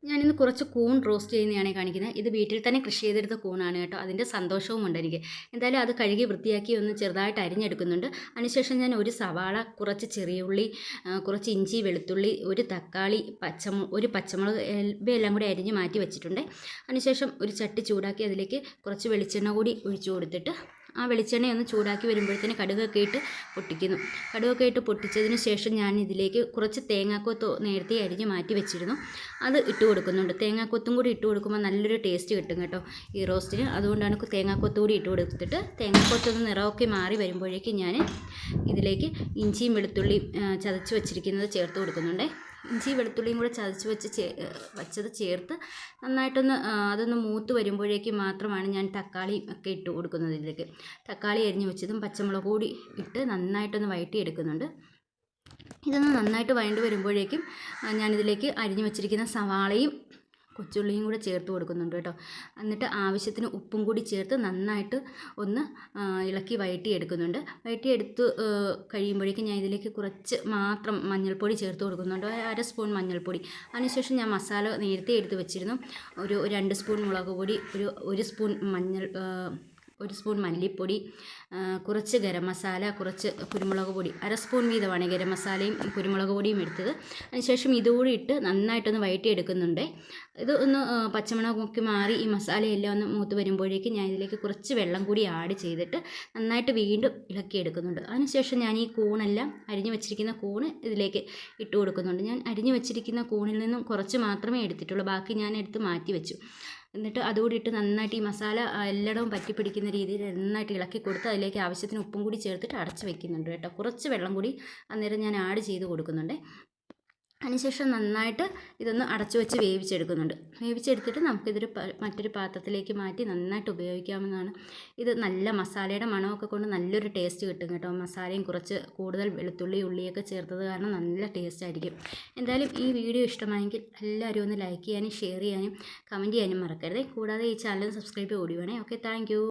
ഞാനിന്ന് കുറച്ച് കൂൺ റോസ്റ്റ് ചെയ്യുന്നതാണ് കാണിക്കുന്നത്. ഇത് വീട്ടിൽ തന്നെ കൃഷി ചെയ്തെടുത്ത കൂണാണ് കേട്ടോ. അതിൻ്റെ സന്തോഷവും ഉണ്ട് എനിക്ക്. എന്തായാലും അത് കഴുകി വൃത്തിയാക്കി ഒന്ന് ചെറുതായിട്ട് അരിഞ്ഞെടുക്കുന്നുണ്ട്. അതിനുശേഷം ഞാൻ ഒരു സവാള, കുറച്ച് ചെറിയ ഉള്ളി, കുറച്ച് ഇഞ്ചി, വെളുത്തുള്ളി, ഒരു തക്കാളി, ഒരു പച്ചമുളക് ഇവയെല്ലാം കൂടി അരിഞ്ഞ് മാറ്റി വെച്ചിട്ടുണ്ട്. അതിനുശേഷം ഒരു ചട്ടി ചൂടാക്കി അതിലേക്ക് കുറച്ച് വെളിച്ചെണ്ണ കൂടി ഒഴിച്ചു കൊടുത്തിട്ട് ആ വെളിച്ചെണ്ണ ഒന്ന് ചൂടാക്കി വരുമ്പോഴത്തേന് കടുകൊക്കെ ഇട്ട് പൊട്ടിക്കുന്നു. കടുകൊക്കെ ഇട്ട് പൊട്ടിച്ചതിന് ശേഷം ഞാൻ ഇതിലേക്ക് കുറച്ച് തേങ്ങാക്കൊത്ത് നേരത്തെ അരിഞ്ഞ് മാറ്റി വെച്ചിരുന്നു, അത് ഇട്ട് കൊടുക്കുന്നുണ്ട്. തേങ്ങാക്കൊത്തും കൂടി ഇട്ട് കൊടുക്കുമ്പോൾ നല്ലൊരു ടേസ്റ്റ് കിട്ടും കേട്ടോ ഈ റോസ്റ്റിന്. അതുകൊണ്ടാണ് തേങ്ങാക്കൊത്ത് കൂടി ഇട്ട് കൊടുത്തിട്ട് തേങ്ങാക്കൊത്തൊന്ന് നിറമൊക്കെ മാറി വരുമ്പോഴേക്കും ഞാൻ ഇതിലേക്ക് ഇഞ്ചിയും വെളുത്തുള്ളിയും ചതച്ച് വെച്ചിരിക്കുന്നത് ചേർത്ത് കൊടുക്കുന്നുണ്ട്. ഇഞ്ചി വെളുത്തുള്ളിയും കൂടെ ചതച്ച് വെച്ചത് ചേർത്ത് നന്നായിട്ടൊന്ന് അതൊന്ന് മൂത്ത് വരുമ്പോഴേക്കും മാത്രമാണ് ഞാൻ തക്കാളി ഒക്കെ ഇട്ട് കൊടുക്കുന്നത്. ഇതിലേക്ക് തക്കാളി അരിഞ്ഞ് വെച്ചതും പച്ചമുളക് കൂടി ഇട്ട് നന്നായിട്ടൊന്ന് വഴറ്റിയെടുക്കുന്നുണ്ട്. ഇതൊന്ന് നന്നായിട്ട് വഴണ്ട് വരുമ്പോഴേക്കും ഞാനിതിലേക്ക് അരിഞ്ഞു വെച്ചിരിക്കുന്ന സവാളയും കൊച്ചുള്ളിയും കൂടെ ചേർത്ത് കൊടുക്കുന്നുണ്ട് കേട്ടോ. എന്നിട്ട് ആവശ്യത്തിന് ഉപ്പും കൂടി ചേർത്ത് നന്നായിട്ട് ഒന്ന് ഇളക്കി വഴറ്റിയെടുക്കുന്നുണ്ട്. വഴറ്റിയെടുത്ത് കഴിയുമ്പോഴേക്കും ഞാൻ ഇതിലേക്ക് കുറച്ച് മാത്രം മഞ്ഞൾപ്പൊടി ചേർത്ത് കൊടുക്കുന്നുണ്ട്, 1/2 സ്പൂൺ മഞ്ഞൾപ്പൊടി. അതിനുശേഷം ഞാൻ മസാല നേരത്തെ എടുത്ത് വെച്ചിരുന്നു. ഒരു 2 സ്പൂൺ മുളക് പൊടി, ഒരു സ്പൂൺ ഒരു സ്പൂൺ മല്ലിപ്പൊടി, കുറച്ച് ഗരം മസാല, കുറച്ച് കുരുമുളക് പൊടി, 1/2 സ്പൂൺ വീതമാണ് ഗരം മസാലയും കുരുമുളക് പൊടിയും എടുത്തത്. അതിനുശേഷം ഇതുകൂടി ഇട്ട് നന്നായിട്ടൊന്ന് വഴറ്റിയെടുക്കുന്നുണ്ട്. ഇത് ഒന്ന് പച്ചമണമൊക്കെ മാറി ഈ മസാലയെല്ലാം ഒന്ന് മൂത്ത് വരുമ്പോഴേക്കും ഞാൻ ഇതിലേക്ക് കുറച്ച് വെള്ളം കൂടി ആഡ് ചെയ്തിട്ട് നന്നായിട്ട് വീണ്ടും ഇളക്കിയെടുക്കുന്നുണ്ട്. അതിനുശേഷം ഞാൻ ഈ കൂണെല്ലാം അരിഞ്ഞു വെച്ചിരിക്കുന്ന കൂണ് ഇതിലേക്ക് ഇട്ട് കൊടുക്കുന്നുണ്ട്. ഞാൻ അരിഞ്ഞു വെച്ചിരിക്കുന്ന കൂണിൽ നിന്നും കുറച്ച് മാത്രമേ എടുത്തിട്ടുള്ളൂ, ബാക്കി ഞാൻ എടുത്ത് മാറ്റി വെച്ചു. എന്നിട്ട് അതുകൂടി ഇട്ട് നന്നായിട്ട് ഈ മസാല എല്ലായിടവും പറ്റി പിടിക്കുന്ന രീതിയിൽ നന്നായിട്ട് ഇളക്കി കൊടുത്ത് അതിലേക്ക് ആവശ്യത്തിന് ഉപ്പും കൂടി ചേർത്തിട്ട് അടച്ച് വെക്കുന്നുണ്ട് കേട്ടോ. കുറച്ച് വെള്ളം കൂടി അന്നേരം ഞാൻ ആഡ് ചെയ്ത് കൊടുക്കുന്നുണ്ട്. അതിനുശേഷം നന്നായിട്ട് ഇതൊന്ന് അടച്ചു വെച്ച് വേവിച്ചെടുത്തിട്ട് നമുക്കിതൊരു മറ്റൊരു പാത്രത്തിലേക്ക് മാറ്റി നന്നായിട്ട് ഉപയോഗിക്കാവുന്നതാണ്. ഇത് നല്ല മസാലയുടെ മണമൊക്കെ കൊണ്ട് നല്ലൊരു ടേസ്റ്റ് കിട്ടും കേട്ടോ. മസാലയും കുറച്ച് കൂടുതൽ വെളുത്തുള്ളി ഉള്ളിയൊക്കെ ചേർത്തത് കാരണം നല്ല ടേസ്റ്റ് ആയിരിക്കും. എന്തായാലും ഈ വീഡിയോ ഇഷ്ടമായെങ്കിൽ എല്ലാവരും ഒന്ന് ലൈക്ക് ചെയ്യാനും ഷെയർ ചെയ്യാനും കമൻറ്റ് ചെയ്യാനും മറക്കരുത്. കൂടാതെ ഈ ചാനൽ സബ്സ്ക്രൈബ് കൂടി വേണേ. Okay, thank you.